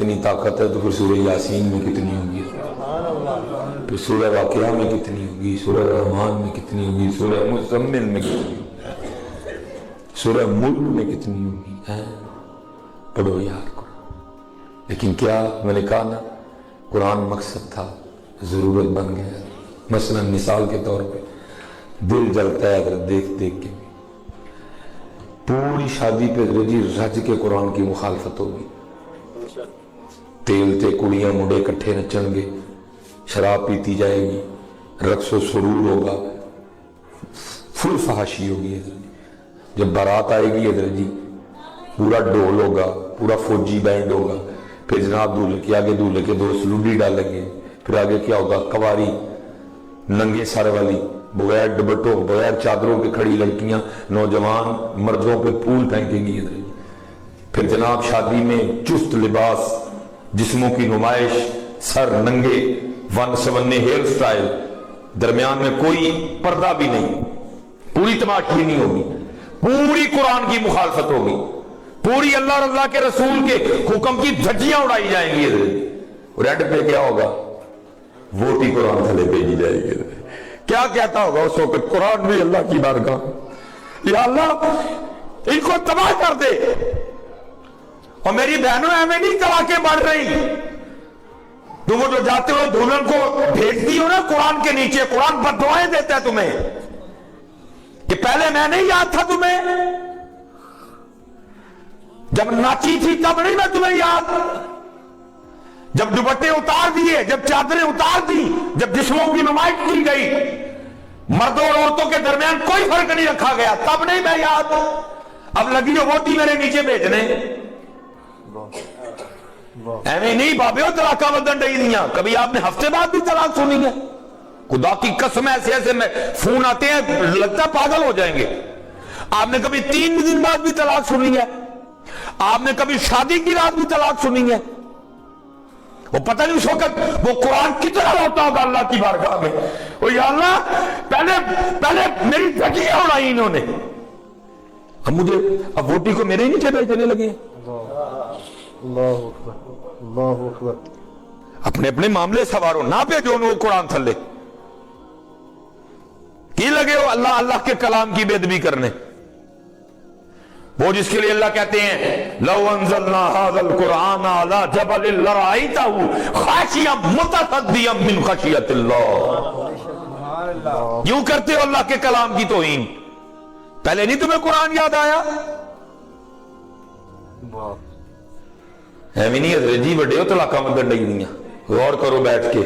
اتنی طاقت ہے تو پھر سورہ یاسین میں کتنی ہوگی، پھر سورہ واقعہ میں کتنی ہوگی، سورہ رحمان میں کتنی ہوگی، سورہ مزمل میں کتنی ہوگی، سورہ ملک میں کتنی ہوگی. پڑھو یاد کرو. لیکن کیا میں نے کہا نا، قرآن مقصد تھا، ضرورت بن گیا. مثلا مثال کے طور پہ دل جلتا ہے اگر دیکھ دیکھ کے. پوری شادی پہ رجی رج کے قرآن کی مخالفت ہوگی. تیل تے کڑیاں مڈے کٹھے نچن گے، شراب پیتی جائے گی، رقص و سرور ہوگا، فل فحاشی ہوگی. جب بارات آئے گی ادھر جی پورا ڈول ہوگا، پورا فوجی بینڈ ہوگا، پھر جناب دولہے کے آگے دولہے کے دوست لوڈی ڈالیں گے، پھر آگے کیا ہوگا، قواری ننگے سر والی بغیر دوپٹوں بغیر چادروں کے کھڑی لڑکیاں نوجوان مردوں پہ پھول پھینکیں گی ادھر. پھر جناب شادی میں چست لباس، جسموں کی نمائش، سر ننگے، ون سونے ہیئر سٹائل، درمیان میں کوئی پردہ بھی نہیں، پوری تماشی نہیں ہوگی، پوری قرآن کی مخالفت ہوگی، پوری اللہ اور اللہ کے رسول کے حکم کی دھجیاں اڑائی جائیں گی ادھر. اور اینڈ پہ کیا ہوگا، ووٹی قرآن تھلے بھیجی جائے گی. کیا کہتا ہوگا اس وقت قرآن بھی اللہ کی بارگاہ، یا اللہ ان کو تباہ کر دے. اور میری بہنوں ہمیں نہیں تباہ کے بڑھ رہی، تم وہ جو جاتے ہو دلہن کو بھیجتی ہو نا قرآن کے نیچے، قرآن بد دعائیں دیتا ہے تمہیں کہ پہلے میں نہیں یاد تھا تمہیں، جب ناچی تھی تب نہیں میں تمہیں یاد، جب دوپٹے اتار دیے، جب چادریں اتار دی، جب جسموں کی نمائش کی گئی، مردوں اور عورتوں کے درمیان کوئی فرق نہیں رکھا گیا، تب نہیں میں یاد. اب لگی ہو ووٹی میرے نیچے بیچنے. ایویں نہیں بابے ہو طلاقہ بدن ڈئی دیاں. کبھی آپ نے ہفتے بعد بھی طلاق سنی ہے؟ خدا کی قسم ایسے ایسے میں فون آتے ہیں لگتا پاگل ہو جائیں گے. آپ نے کبھی 3 دن بعد بھی طلاق سنی ہے؟ آپ نے کبھی شادی کی رات بھی طلاق سنی ہے؟ وہ پتہ نہیں اس وقت وہ قرآن کتنا ہوتا ہوگا اللہ کی بارگاہ میں. وہ یا اللہ پہلے میری دھجیاں اڑائی انہوں نے، اب مجھے اب ووٹی کو میرے ہی نیچے بیچنے لگے ہیں. اللہ اکبر اللہ اکبر. اپنے اپنے معاملے سوارو، نہ بھیجو ان کو قرآن تھلے. کی لگے ہو اللہ اللہ کے کلام کی بے ادبی کرنے؟ وہ جس کے لیے اللہ کہتے ہیں لو انزلنا هذا القرآن على جبل لرأيته خاشعا متصدعا من خشیۃ اللہ. یوں کرتے ہو اللہ کے کلام کی توہین. پہلے نہیں تمہیں قرآن یاد آیا؟ ایویں نہیں حضرت جی بڑے ہو طلاقہ مدن ڈئی دیاں. غور کرو بیٹھ کے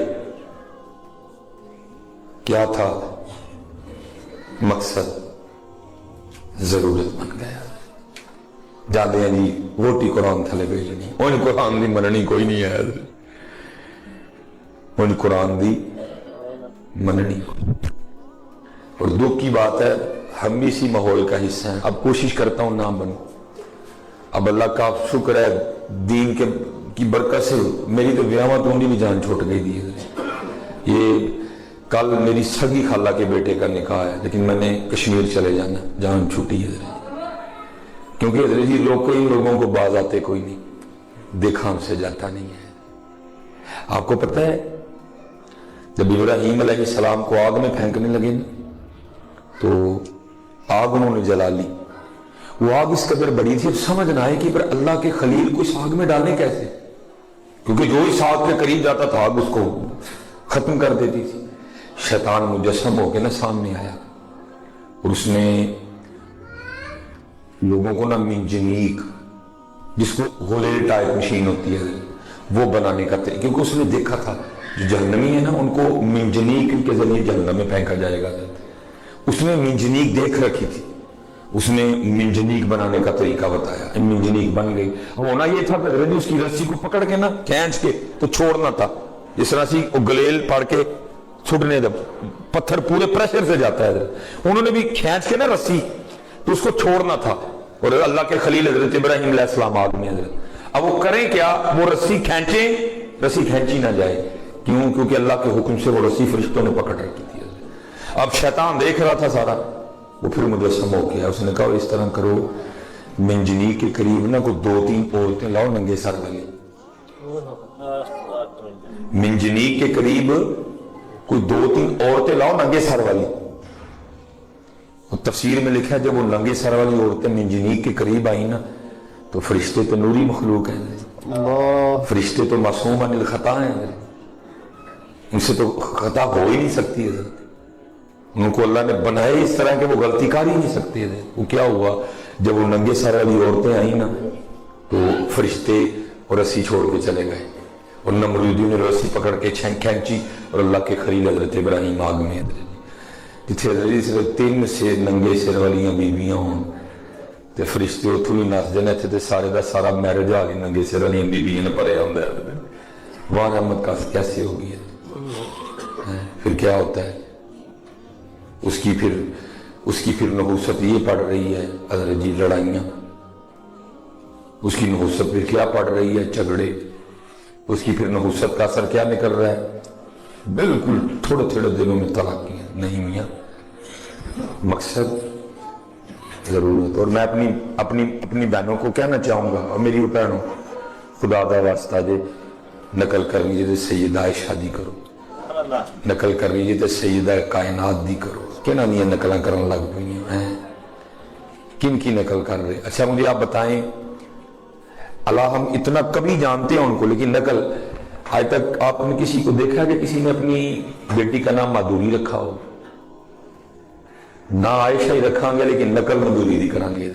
کیا تھا مقصد، ضرورت بن گیا. جاندے ہیں جی ووٹی قرآن تھلے بھیجنی، ان قرآن دی مننی کوئی نہیں ہے، ان قرآن دی مننی. اور دکھ کی بات ہے ہم بھی اسی ماحول کا حصہ ہیں. اب کوشش کرتا ہوں نہ بنوں. اب اللہ کا شکر ہے دین کی برکت سے میری تو بیاواں تو بھی جان چھوٹ گئی دی. یہ کل میری سگی خالہ کے بیٹے کا نکاح ہے، لیکن میں نے کشمیر چلے جانا، جان چھوٹی ہے کیونکہ حضرت جی لوگ کوئی لوگوں کو باز آتے کوئی نہیں، دیکھا ہم سے جاتا نہیں ہے. آپ کو پتہ ہے جب ابراہیم علیہ السلام کو آگ میں پھینکنے لگے نا تو آگ انہوں نے جلا لی. وہ آگ اس قدر بڑی تھی، اب سمجھ نہ آئے کہ پر اللہ کے خلیل کو اس آگ میں ڈالنے کیسے، کیونکہ جو اس آگ کے قریب جاتا تھا آگ اس کو ختم کر دیتی تھی. شیطان مجسم ہو کے نا سامنے آیا اور اس نے لوگوں کو نا منجنیق، جس کو غلیل ٹائپ مشین ہوتی ہے وہ بنانے کا طریقہ، کیونکہ اس نے دیکھا تھا جو جہنمی ہے نا ان کو منجنیق کے ذریعے جہنم میں پھینکا جائے گا. اس نے منجنیق دیکھ رکھی تھی، اس نے منجنیق بنانے کا طریقہ بتایا، منجنیق بن گئی. ہونا یہ تھا کہ اس کی رسی کو پکڑ کے نا کھینچ کے تو چھوڑنا تھا، جس رسی کو گلیل پڑ کے چھٹنے جب پتھر پورے پریشر سے جاتا ہے، انہوں نے بھی کھینچ کے نا رسی تو اس کو چھوڑنا تھا. اور اللہ کے خلیل حضرت ابراہیم علیہ السلام آگ میں حضرت. اب وہ کریں کیا، وہ رسی کھینچیں، رسی کھینچی نہ جائے. کیوں؟ کیونکہ اللہ کے حکم سے وہ رسی فرشتوں نے پکڑ رکھی تھی. اب شیطان دیکھ رہا تھا سارا، وہ پھر مجسم ہو گیا. اس نے کہا اس طرح کرو منجنیق کے قریب نہ کوئی 2-3 عورتیں لاؤ ننگے سر والی، منجنیق کے قریب کوئی 2-3 عورتیں لاؤ ننگے سر والی. اور تفسیر میں لکھا ہے جب وہ ننگے سر والی عورتیں منجنیق کے قریب آئی نا تو فرشتے تو نوری مخلوق ہیں, فرشتے تو معصوم عن الخطا ہیں, ان سے تو خطا ہو ہی نہیں سکتی ہے. ان کو اللہ نے بنائے اس طرح کہ وہ غلطی کر ہی نہیں سکتے تھے. وہ کیا ہوا جب وہ ننگے سر والی عورتیں آئیں نا تو فرشتے اور رسی چھوڑ کے چلے گئے, اور نمرودیوں نے رسی پکڑ کے کھینچی, اور اللہ کے خلیل حضرت ابراہیم آگ میں جتھے حضرت 3 سے ننگے سر والیاں بیویاں ہوں تو فرشتے اتوں ہی نس جانے تھے, سارے کا سارا میرج آ گئی ننگے سر والیاں بیویاں نے بھریا ہوں. وہاں رحمت کیسے ہوگی ہے. پھر کیا ہوتا ہے اس کی پھر نحوست یہ پڑ رہی ہے حضرت جی لڑائیاں, اس کی نحوست پھر کیا پڑ رہی ہے جھگڑے, اس کی پھر نحوست کا اثر کیا نکل رہا ہے بالکل تھوڑے تھوڑے دنوں میں طلاقیں نہیں میاں. مقصد ضرورت. اور میں اپنی بہنوں کو کہنا چاہوں گا, اور میری بہنوں خدا دا واسطہ جے نقل کر لیجیے تو سیدہ عائشہ دی کرو, نقل کر لیجیے تو سیدہ کائنات دی کرو. کہنا نہیں نقلیں کرنے لگ پئی ہیں, کن کی نقل کر رہے. اچھا مجھے آپ بتائیں, اللہ ہم اتنا کبھی جانتے ہیں ان کو, لیکن نقل آج تک آپ نے کسی کو دیکھا کہ کسی نے اپنی بیٹی کا نام مادھوری رکھا ہو؟ نہ عائشہ ہی رکھاں گے لیکن نقل مادھوری دی کریں گے.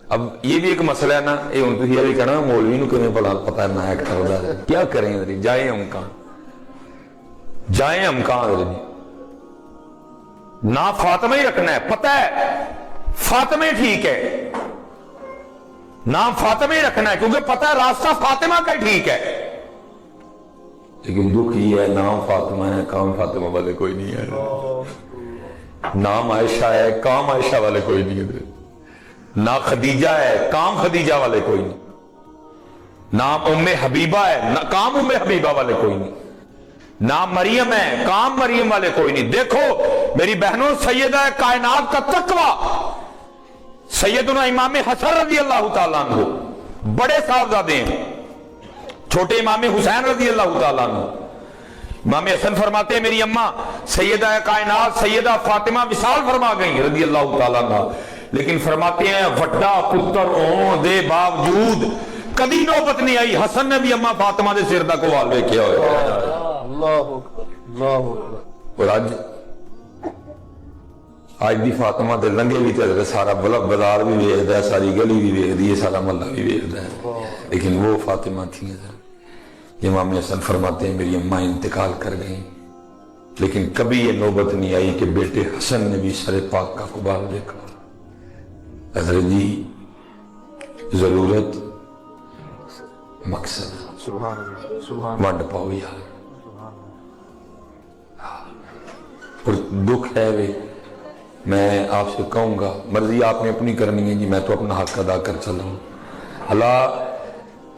اب یہ بھی ایک مسئلہ ہے نا, یہ ہوں تھی یہ کہنا مولوی نو کیوں پتا نہ ہے کیا کریں, جائیں ہم کہاں نہ فاطمہ ہی رکھنا ہے. پتہ ہے فاطمہ ٹھیک ہے, نام فاطمہ ہی رکھنا ہے کیونکہ پتہ ہے راستہ فاطمہ کا ٹھیک ہے, لیکن دکھ یہ ہے نام فاطمہ ہے کام فاطمہ والے کوئی نہیں ہے. نام عائشہ ہے کام عائشہ والے کوئی نہیں ہے. نہ خدیجہ ہے کام خدیجہ والے کوئی نہیں. نام ام حبیبہ ہے کام ام حبیبہ والے کوئی نہیں. نام مریم ہے کام مریم والے کوئی نہیں. دیکھو میری بہنوں, سیدہ کائنات کا تقویٰ سیدنا امام حسن رضی اللہ تعالیٰ عنہ بڑے صاحبزادے ہیں, چھوٹے امام حسین رضی اللہ تعالیٰ عنہ. امام حسن فرماتے ہیں میری اماں سیدہ کائنات سیدہ فاطمہ وصال فرما گئی رضی اللہ تعالیٰ عنہ, لیکن فرماتے ہیں وڈا پتر ہون دے باوجود کبھی نوبت نہیں آئی حسن نے بھی اماں فاطمہ دے سر دا کوال ویکھیا ہوئے. اور آج دی فاطمہ دے لنگے بھی تے سارا بازار بھی ویکھدا ہے, ساری گلی بھی ویکھدی ہے, سارا محلہ بھی ویکھدا ہے, لیکن وہ فاطمہ تھیں. امام حسن فرماتے ہیں میری اماں انتقال کر گئیں لیکن کبھی یہ نوبت نہیں آئی کہ بیٹے حسن نے بھی سر پاک کا قبال دیکھا. حضرت جی ضرورت مقصد ونڈ پاؤ یار. اور دکھ ہے وے, میں آپ سے کہوں گا مرضی آپ نے اپنی کرنی ہے جی, میں تو اپنا حق ادا کر چلا ہوں. اللہ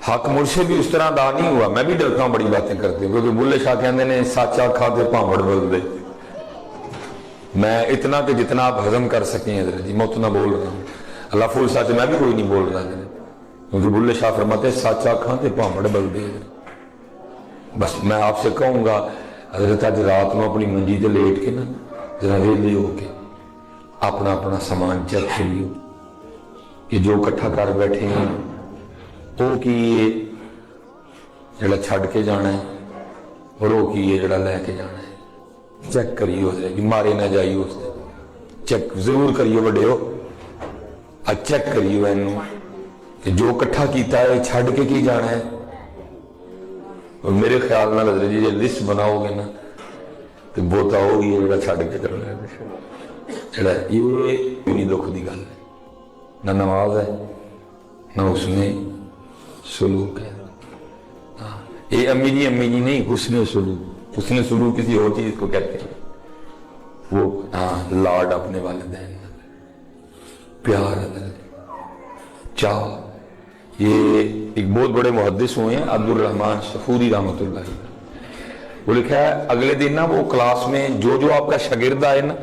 حق مجھ سے بھی اس طرح ادا نہیں ہوا, میں بھی ڈرتا ہوں بڑی باتیں کرتے ہوں, کیونکہ بلے شاہ کہندے نے سچا کھاتے پامڑ بول دے. میں اتنا کہ جتنا آپ ہضم کر سکیں حضرت جی میں اتنا بول رہا ہوں. اللہ فول سچ میں بھی کوئی نہیں بول رہا کیونکہ بلے شاہ فرماتے ہیں سچا کھاتے پامڑ بول دے. بس میں آپ سے کہوں گا حضرت آج رات میں اپنی منجی سے لیٹ کے نا ذرا ویلے ہو کے اپنا سامان چیک کریو کہ جو اکٹھا کر بیٹھے ہیں وہ کی جڑا چھڑ کے جانا ہے اور وہ کی جڑا لے کے جانا ہے. چیک کریو کہ مارے نہ جائیو, اس سے چیک ضرور کریو بڑے ہو, چیک کریو اینو کہ جو اکٹھا کیتا ہے چھڑ کے کی جانا ہے. اور میرے خیال نہ حضرت جی لسٹ بناؤ گے نا تو بوتا ہوگی جڑا چھڑ کے چلنا ہے. جڑا یہ نہیں دکھ دی گل ہے, نہ نماز ہے نہ اس میں سلوک ہے. یہ امی جی نہیں, حسن سلوک. حسن سلوک کسی اور چیز کو کہتے ہیں, وہ لاڈ اپنے والدین, پیار, چاہ. یہ ایک بہت بڑے محدث ہوئے ہیں عبد الرحمن صفوری رحمۃ اللہ علیہ, وہ لکھا ہے اگلے دن نا وہ کلاس میں جو آپ کا شاگرد آئے نا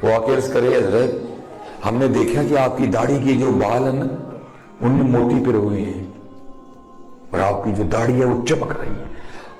وہ آ کے عرض کرے حضرت ہم نے دیکھا کہ آپ کی داڑھی کی جو بال ہے نا ان میں موتی پر ہوئے ہیں اور آپ کی جو داڑھی ہے وہ چمک رہی ہے.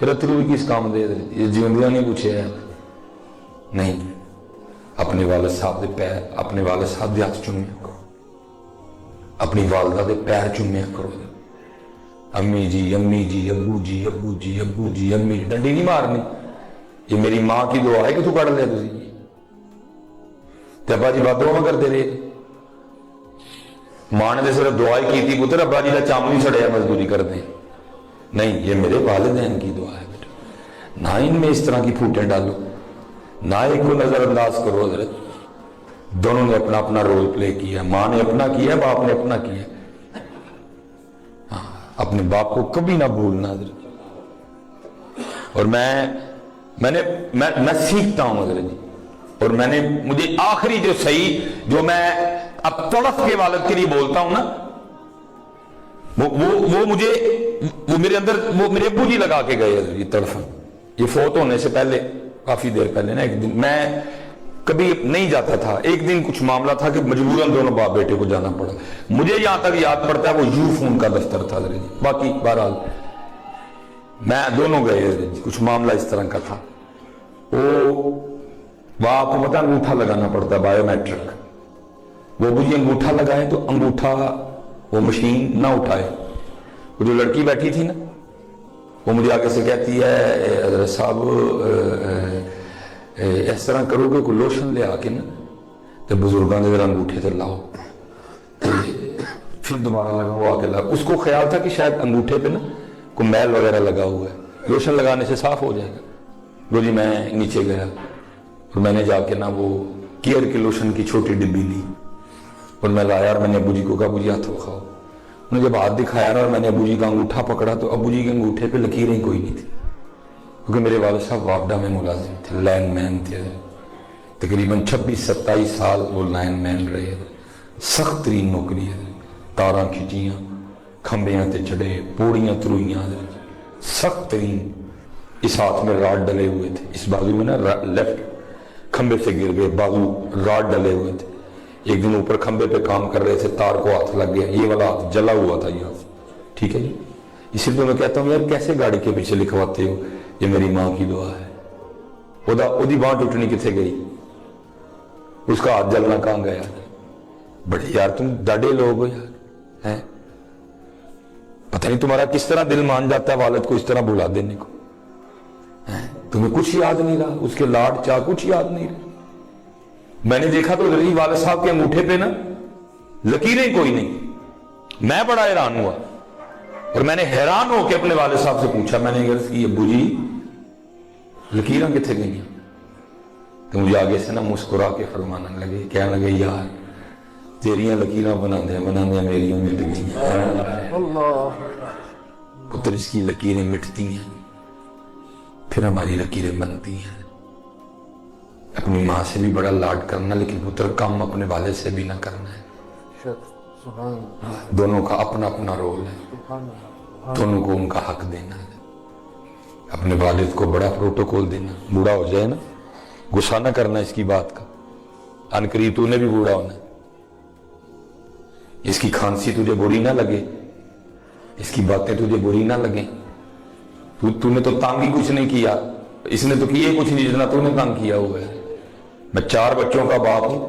پھر اترو بھی کس کام دے یہ جیوندیاں نہیں پوچھے ہے نہیں اپنے والد صاحب دے پیر اپنے والد صاحب دے ہاتھ چومیا کرو اپنی والدہ دے پیر چومیا کرو امی جی ابو جی ابو جی ابو جی امی ڈنڈی نہیں مارنی یہ میری ماں کی دعا ہے کہ تو پڑھ لے تو ابا جی بات دعا کرتے رہے ماں نے صرف دعا ہی کی تھی پتر ابا جی کا چام نہیں سڑیا مزدوری کر دیں نہیں یہ میرے والدین کی دعا ہے بیٹا نہ ان میں اس طرح کی پھوٹیں ڈالو نہ ایک کو نظر انداز کرو حضرت دونوں نے اپنا اپنا رول پلے کیا ماں نے اپنا کیا باپ نے اپنا کیا اپنے باپ کو کبھی نہ بھولنا حضرت اور میں سیکھتا ہوں حضرت جی اور مجھے آخری جو صحیح جو میں اب تڑف کے والد کے لیے بولتا ہوں نا وہ مجھے وہ میرے اندر وہ میرے ابو جی لگا کے گئے یہ تڑفن یہ فوت ہونے سے پہلے کافی دیر پہلے نا ایک دن میں کبھی نہیں جاتا تھا ایک دن کچھ معاملہ تھا کہ مجبوراً دونوں باپ بیٹے کو جانا پڑا مجھے یہاں تک یاد پڑتا ہے وہ یو فون کا دفتر تھا جی باقی بہرحال میں دونوں گئے جی کچھ معاملہ اس طرح کا تھا وہ آپ کو پتا انگوٹھا لگانا پڑتا ہے بایو میٹرک وہ مجھے انگوٹھا لگائے تو انگوٹھا وہ مشین نہ اٹھائے وہ جو لڑکی بیٹھی تھی نا وہ مجھے آگے سے کہتی ہے حضرت صاحب اس طرح کرو گے کوئی لوشن لے آ کے نا تو بزرگاں نے ذرا انگوٹھے سے لاؤ پھر دوبارہ لگا وہ آ کے لاؤ اس کو خیال تھا کہ شاید انگوٹھے پہ نا کوئی میل وغیرہ لگا ہوا ہے لوشن لگانے سے صاف ہو جائے گا وہ جی میں نیچے گیا اور میں نے جا کے نا وہ کیئر کے لوشن کی چھوٹی ڈبی لی اور میں لایا اور میں نے ابو جی کو کہا ابو جی ہاتھ دکھاؤ انہوں نے جب ہاتھ دکھایا نا اور میں نے ابو جی کا انگوٹھا پکڑا تو ابو جی کے انگوٹھے پہ لکیریں کوئی نہیں تھی کیونکہ میرے والد صاحب واپڈا میں ملازم تھے لائن مین تھے تقریباً 26-27 سال وہ لائن مین رہے سخت ترین نوکری ہے تاراں کھچیاں کھمبیاں تے چڑھے پوڑیاں تروئیاں سخت ترین اس ہاتھ میں راڈ ڈلے ہوئے تھے اس بازو میں نا لیفٹ کھمبے سے گر گئے بازو راڈ ڈلے ہوئے تھے ایک دن اوپر کھمبے پہ کام کر رہے تھے تار کو ہاتھ لگ گیا یہ والا ہاتھ جلا ہوا تھا یہ ہاتھ ٹھیک ہے جی اسی لیے میں کہتا ہوں یار کیسے گاڑی کے پیچھے لکھواتے ہو یہ میری ماں کی دعا ہے اودی باں ٹوٹنی کتنے گئی اس کا ہاتھ جلنا کہاں گیا بڑے یار تم ڈاڈے لوگ ہو یار ہیں پتہ نہیں تمہارا کس طرح دل مان جاتا ہے والد کو اس طرح بھلا دینے کو تمہیں کچھ یاد نہیں رہا اس کے لاڈ چاہ کچھ یاد نہیں رہا میں نے دیکھا تو رہی والد صاحب کے انگوٹھے پہ نا لکیریں کوئی نہیں میں بڑا حیران ہوا اور میں نے حیران ہو کے اپنے والد صاحب سے پوچھا میں نے عرض کی ابو جی لکیراں کتنے گئی تو مجھے آگے سے نا مسکرا کے فرمانے لگے کہنے لگے یار تیریاں لکیراں بنا دیا میری مٹ گئی پتر اس کی لکیریں مٹتی ہیں پھر ہماری لکیریں بنتی ہیں اپنی ماں سے بھی بڑا لاڈ کرنا لیکن پتر کام اپنے والد سے بھی نہ کرنا ہے دونوں کا اپنا اپنا رول ہے دونوں کو ان کا حق دینا ہے اپنے والد کو بڑا پروٹوکول دینا بوڑھا ہو جائے نا غصہ نہ کرنا اس کی بات کا انقریب تو نے بھی بوڑھا ہونا اس کی کھانسی تجھے بری نہ لگے اس کی باتیں تجھے بری نہ لگیں تو نے تو تانگ ہی کچھ نہیں کیا اس نے تو کیے کچھ نہیں جتنا تو نے تانگ کیا ہوا ہے میں 4 بچوں کا باپ ہوں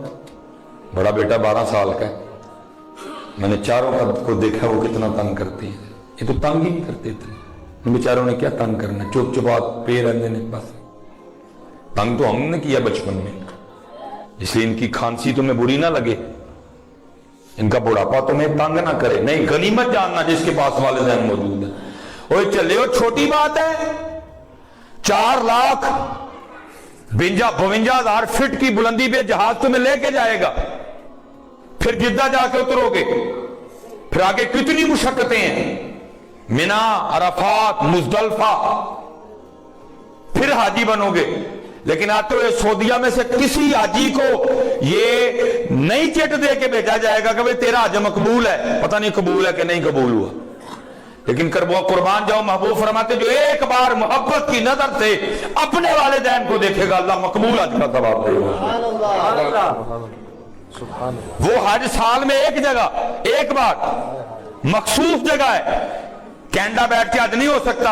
بڑا بیٹا 12 سال کا ہے میں نے چاروں کو دیکھا وہ کتنا تنگ کرتے ہیں یہ تو تنگ ہی نہیں کرتے تھے ان بیچاروں نے کیا تنگ کرنا چپ چپات پہ رہنے نے بس تنگ تو ہم نے کیا بچپن میں اس لیے ان کی کھانسی تمہیں بری نہ لگے ان کا بڑھاپا تمہیں تنگ نہ کرے نہیں غنیمت جاننا جس کے پاس والدین موجود ہیں اوے چلے ہو چھوٹی بات ہے 4,52,000 فٹ کی بلندی پہ جہاز تمہیں لے کے جائے گا پھر جدہ جا کے اترو گے پھر آگے کتنی مشقتیں ہیں منا عرفات مزدلفہ پھر حاجی بنو گے لیکن آتے ہوئے سعودیہ میں سے کسی حاجی کو یہ نہیں چٹ دے کے بھیجا جائے گا کہ بھئی تیرا حج مقبول ہے پتہ نہیں قبول ہے کہ نہیں قبول ہوا لیکن قربان جاؤ محبوب فرماتے جو ایک بار محبت کی نظر سے اپنے والدین کو دیکھے گا اللہ مقبول حج کا ثواب دے گا وہ حج سال میں ایک جگہ ایک بار مخصوص جگہ ہے کینیڈا بیٹھ کے حج نہیں ہو سکتا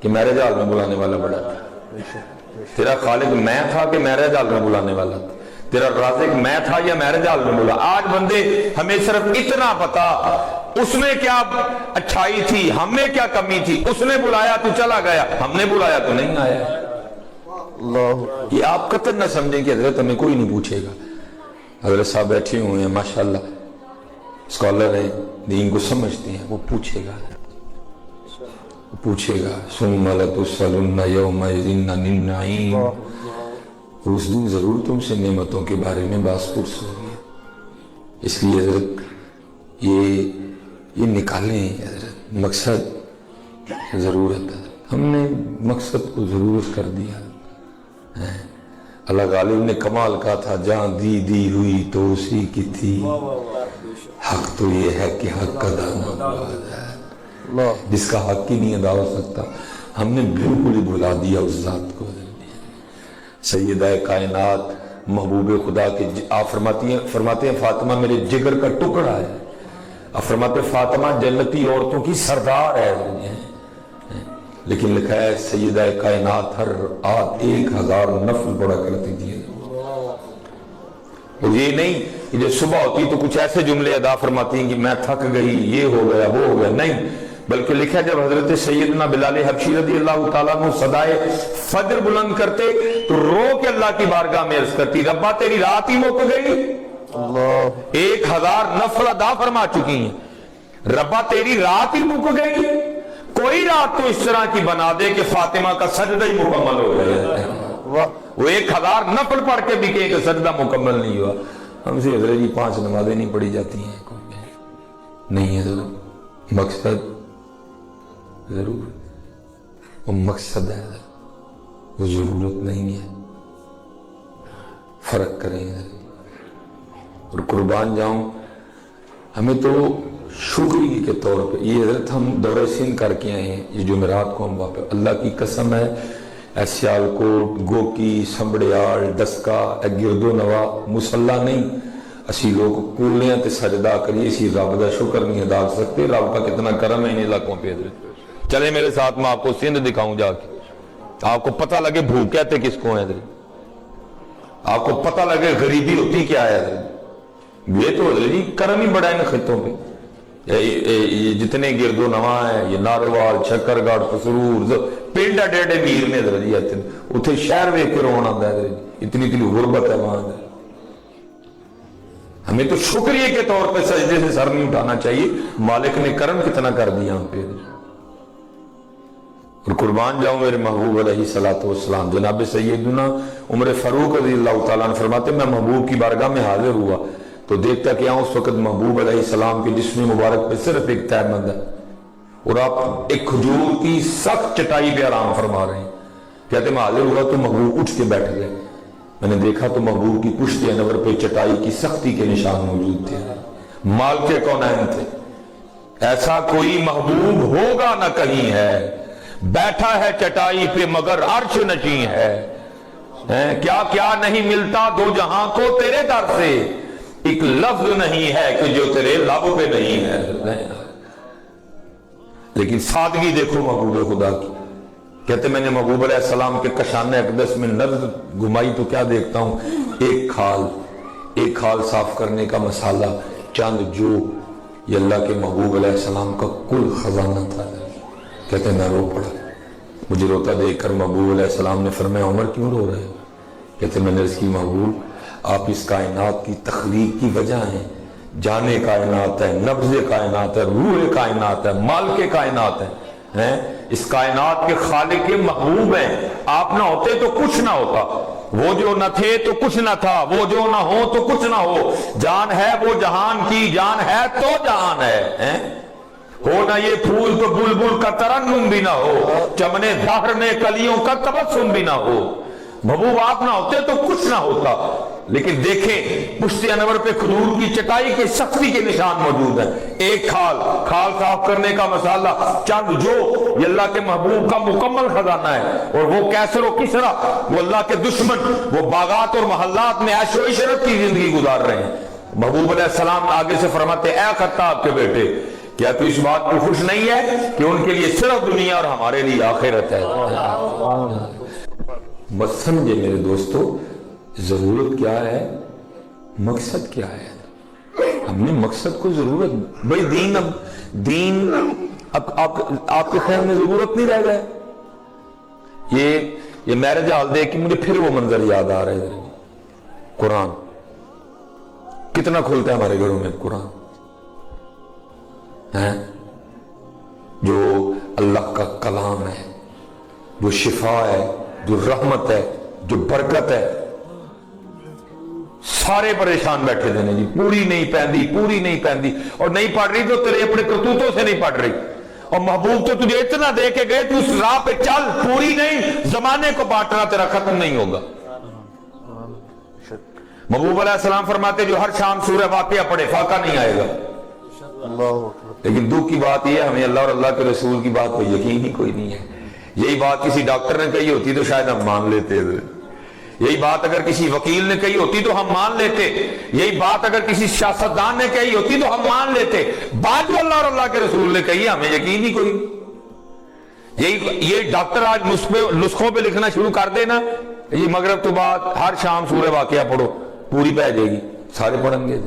کہ میرج ہال میں بلانے والا بڑا تھا؟ تیرا خالق میں تھا کہ میرج ہال میں بلانے والا تھا؟ تیرا رازق میں تھا یا میرج ہال میں بلا؟ آج بندے ہمیں صرف اتنا پتا اس میں کیا اچھائی تھی، ہم میں کیا کمی تھی، اس نے بلایا تو چلا گیا، ہم نے بلایا تو نہیں آیا۔ اللہ یہ آپ قطر نہ سمجھیں کہ حضرت ہمیں کوئی نہیں پوچھے گا۔ حضرت صاحب بیٹھے ہوئے ہیں ماشاءاللہ، اسکالر ہیں، دین کو سمجھتے ہیں، وہ پوچھے گا، وہ پوچھے گا ثم لتسألن یومئذ عن النعیم۔ اس دن ضرور تم سے نعمتوں کے بارے میں باس پرس ہوگی۔ اس لیے حضرت یہ نکالیں حضرت مقصد، ضرورت ہے، ہم نے مقصد کو ضرورت کر دیا۔ اللہ غالب نے کمال کہا تھا جہاں دی ہوئی تو اسی کی تھی، حق تو یہ ہے کہ حق کا دانا ہے، جس کا حق ہی نہیں ادا ہو سکتا ہم نے بالکل ہی بھلا دیا اس ذات کو۔ سیدہ کائنات محبوب خدا کے آپ فرماتے ہیں فاطمہ میرے جگر کا ٹکڑا ہے، آپ فرماتے ہیں فاطمہ جنتی عورتوں کی سردار ہے، لیکن لکھا ہے سیدہ کائنات ہر رات 1000 نفل پڑھا کرتی تھی۔ اور یہ نہیں کہ جو صبح ہوتی تو کچھ ایسے جملے ادا فرماتی ہیں کہ میں تھک گئی، یہ ہو گیا وہ ہو گیا، نہیں، بلکہ لکھا جب حضرت سیدنا بلال حبشی رضی اللہ تعالیٰ عنہ صدائے فجر بلند کرتے تو رو کے اللہ کی بارگاہ میں عرض کرتی ربا تیری رات ہی مک گئی، 1000 نفل ادا فرما چکی ہیں، ربا تیری رات ہی مک گئی، کوئی رات تو اس طرح کی بنا دے کہ فاطمہ کا سجدہ ہی مکمل ہو جائے۔ وہ 1000 نفل پڑھ کے بھی کہ سجدہ مکمل نہیں ہوا۔ ہم سے حضرت جی 5 نمازیں نہیں پڑھی جاتی ہیں، نہیں ہے حضرت، مقصد ضرور، وہ مقصد ہے، وہ ضرورت نہیں ہے، فرق کریں حضرت۔ اور قربان جاؤں ہمیں تو شکریہ کے طور پہ یہ حضرت ہم دورہ سندھ کر کے آئے ہیں، یہ جمعرات کو ہم واپس، اللہ کی قسم ہے سیالکوٹ گوکی سنبڑیال ڈسکا گرد و نوا مسلح نہیں، اسی لوگ کولیں تے سجدہ کریے، اسی رب دا شکر نہیں ادا کر سکتے۔ رب کا کتنا کرم ہے ان علاقوں پہ حضرت۔ چلے میرے ساتھ میں آپ کو سندھ دکھاؤں جا کے، آپ کو پتہ لگے بھوک کہتے کس کو ہیں حضرت، آپ کو پتہ لگے غریبی ہوتی کیا ہے حضرت۔ یہ تو حضرت جی کرم ہی بڑا ہے ان خطوں پہ، یہ جتنے گرد و نواں ہیں، یہ ناروال چھکر گڑھ پسرور پنڈا ڈیڑے میر نے حضرت جی اتنے شہر ویکھ کے رونا آتا ہے حضرت، اتنی غربت ہے وہاں۔ ہمیں تو شکریہ کے طور پہ سجدے سے سر نہیں اٹھانا چاہیے، مالک نے کرم کتنا کر دیا ہم پہ۔ اور قربان جاؤں میرے محبوب علیہ الصلوۃ والسلام، جناب سیدنا عمر فاروق رضی اللہ تعالیٰ عنہ فرماتے میں محبوب کی بارگاہ میں حاضر ہوا تو دیکھتا کہ اس وقت محبوب علیہ السلام کے جسم مبارک پہ صرف ایک تہمند ہے، اور آپ ایک کھجور کی سخت چٹائی پہ آرام فرما رہے ہیں۔ کہتے میں حاضر ہوا تو محبوب اٹھ کے بیٹھ گئے، میں نے دیکھا تو محبوب کی پشت انور پہ چٹائی کی سختی کے نشان موجود تھے، مال کے کونین تھے۔ ایسا کوئی محبوب ہوگا نہ کہیں ہے، بیٹھا ہے چٹائی پہ مگر عرش نشیں ہے، کیا کیا نہیں ملتا دو جہاں کو تیرے در سے، ایک لفظ نہیں ہے کہ جو تیرے لب پہ نہیں ہے۔ لیکن سادگی دیکھو محبوب خدا کی، کہتے میں نے محبوب علیہ السلام کے کشانہ اقدس میں نظر گھمائی تو کیا دیکھتا ہوں، ایک کھال صاف کرنے کا مسالہ چند جو، یہ اللہ کے محبوب علیہ السلام کا کل خزانہ تھا۔ کہتے میں رو پڑا، مجھے روتا دیکھ کر محبوب علیہ السلام نے فرمایا عمر کیوں رو رہے ہو؟ کہتے میں نے عرض کی محبوب آپ اس کائنات کی تخلیق کی وجہ ہیں، جانے کائنات ہے، نبض کائنات ہے، روح کائنات ہے، مال کے کائنات ہے، اس کائنات کے خالق کے محبوب ہیں، آپ نہ ہوتے تو کچھ نہ ہوتا، وہ جو نہ تھے تو کچھ نہ تھا، وہ جو نہ ہو تو کچھ نہ ہو، جان ہے وہ جہان کی، جان ہے تو جہان ہے، ہو نہ یہ پھول تو بلبل کا ترنم بھی نہ ہو، چمنے دہر میں کلیوں کا تبسم بھی نہ ہو، محبوب آپ نہ ہوتے تو کچھ نہ ہوتا۔ لیکن دیکھیں پشت انور پہ کھجور کی چٹائی کے سختی کے نشان موجود ہیں، ایک کھال صاف کرنے کا مسالہ چند جو، یہ اللہ کے محبوب کا مکمل خزانہ ہے۔ اور وہ کیسر و کسرا، وہ اللہ کے دشمن، وہ باغات اور محلات میں عیش و عشرت کی زندگی گزار رہے ہیں۔ محبوب علیہ السلام آگے سے فرماتے اے خطاب کے بیٹے، کیا تو اس بات کو خوش نہیں ہے کہ ان کے لیے صرف دنیا اور ہمارے لیے آخرت ہے؟ بس سمجھے میرے دوستو، ضرورت کیا ہے، مقصد کیا ہے؟ ہم نے مقصد کو ضرورت بھائی دین اب آپ کے خیال میں ضرورت نہیں رہ گئے؟ یہ میرج ہال دیکھ کے مجھے پھر وہ منظر یاد آ رہا ہے۔ قرآن کتنا کھلتا ہے ہمارے گھروں میں قرآن ہے، جو اللہ کا کلام ہے، جو شفا ہے، جو رحمت ہے، جو برکت ہے۔ سارے پریشان بیٹھے تھے جی، پوری نہیں پہندی اور نہیں پڑھ رہی تو تیرے اپنے کرتوتوں سے نہیں پڑھ رہی، اور محبوب تو تجھے اتنا دے کے گئے، تو اس راہ پہ چل، پوری نہیں، زمانے کو بانٹنا تیرا ختم نہیں ہوگا۔ محبوب علیہ السلام فرماتے جو ہر شام سورہ واقعہ پڑھے فاقہ نہیں آئے گا۔ لیکن دکھ کی بات یہ ہے، ہمیں اللہ اور اللہ کے رسول کی بات کو یقین ہی کوئی نہیں ہے۔ یہی بات کسی ڈاکٹر نے کہی ہوتی تو شاید ہم مان لیتے، یہی بات اگر کسی وکیل نے کہی ہوتی تو ہم مان لیتے، یہی بات اگر کسی سیاستدان نے کہی ہوتی تو ہم مان لیتے، بات جو اللہ اور اللہ کے رسول نے کہی ہمیں یقین ہی کوئی نہیں۔ یہ ڈاکٹر آج نسخوں پہ لکھنا شروع کر دے نا، یہ مغرب تو بعد ہر شام سورہ واقعہ پڑھو، پوری پہ جائے گی، سارے پڑھیں گے۔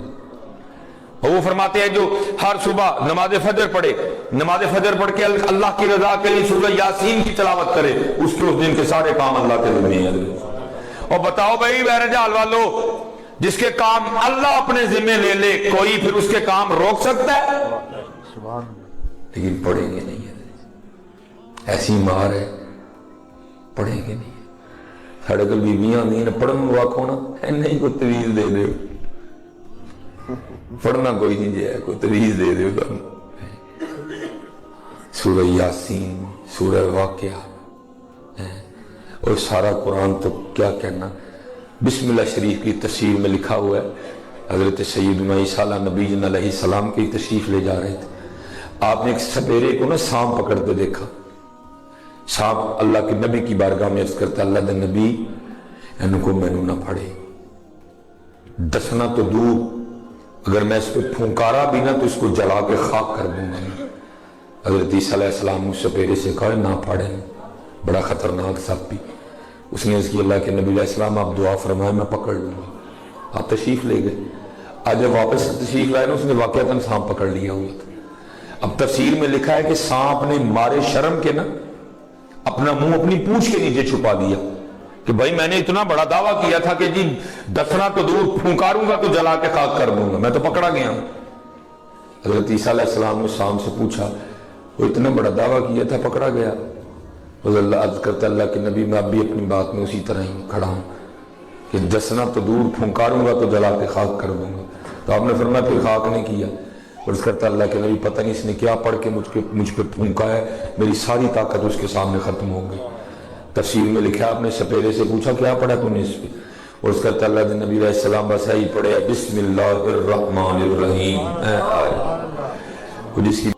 اور وہ فرماتے ہیں جو ہر صبح نماز فجر پڑھے، نماز فجر پڑھ کے اللہ کی رضا کے لیے سورہ یاسین کی تلاوت کرے، اس کے اس دن کے سارے کام اللہ کے ذمہ ہیں۔ اور بتاؤ بھائی بہرحال والو، جس کے کام اللہ اپنے ذمہ لے لے، کوئی پھر اس کے کام روک سکتا ہے؟ لیکن پڑھیں گے نہیں، ایسی مار ہے، پڑھیں گے نہیں۔ ساڑھے کل بیویاں نہیں پڑھن واقع ہونا نہیں، کوئی تویز دے دے، پڑھنا کوئی نہیں جائے، کوئی تویز دے دے۔ سورہ یاسین، سورہ واقعہ اور سارا قرآن تو کیا کہنا۔ بسم اللہ شریف کی تفسیر میں لکھا ہوا ہے، حضرت سیدنا عیسیٰ نبی علیہ السلام کی تشریف لے جا رہے تھے، آپ نے ایک سپیرے کو نا سانپ پکڑتے دیکھا۔ سانپ اللہ کے نبی کی بارگاہ میں عرض کرتا، اللہ دے نبی ان کو مینوں نہ پھڑے، دسنا تو دور، اگر میں اس پہ پھونکارا بھی نہ تو اس کو جلا کے خاک کر دوں گا۔ حضرت عیسیٰ علیہ السلام اس سپیرے سے کہا نہ پھاڑے، بڑا خطرناک سانپ بھی۔ اس نے اس کی اللہ کے نبی علیہ السلام آپ دعا فرمائے میں پکڑ لوں گا۔ آپ تشریف لے گئے، آج جب واپس تشریف لائے نا، اس نے واقعتاً سانپ پکڑ لیا ہوا تھا۔ اب تفسیر میں لکھا ہے کہ سانپ نے مارے شرم کے نا اپنا منہ اپنی پونچھ کے نیچے چھپا دیا کہ بھائی میں نے اتنا بڑا دعویٰ کیا تھا کہ جی دسنا تو دور، پھونکاروں گا تو جلا کے خاک کر دوں گا، میں تو پکڑا گیا ہوں۔ حضرت عیسیٰ علیہ السلام نے سانپ سے پوچھا، وہ اتنا بڑا دعویٰ کیا تھا پکڑا گیا؟ اللہ عرض کرتا اللہ کے نبی میں اب بھی اپنی بات میں اسی طرح ہی کھڑا ہوں کہ دسنا تو دور، پھونکاروں گا تو جلا کے خاک کر دوں گا۔ تو آپ نے فرمایا پھر خاک نہیں کیا؟ عرض کرتا اللہ کے نبی پتہ نہیں اس نے کیا پڑھ کے مجھ پہ پھونکا ہے، میری ساری طاقت اس کے سامنے ختم ہو گئی۔ تفسیر میں لکھا آپ نے سپیرے سے پوچھا کیا پڑھا تو نے اس پہ؟ اور اس کرتا اللہ کے نبی علیہ السلام بس یہی پڑھے بسم اللہ الرحمن الرحیم، جس کی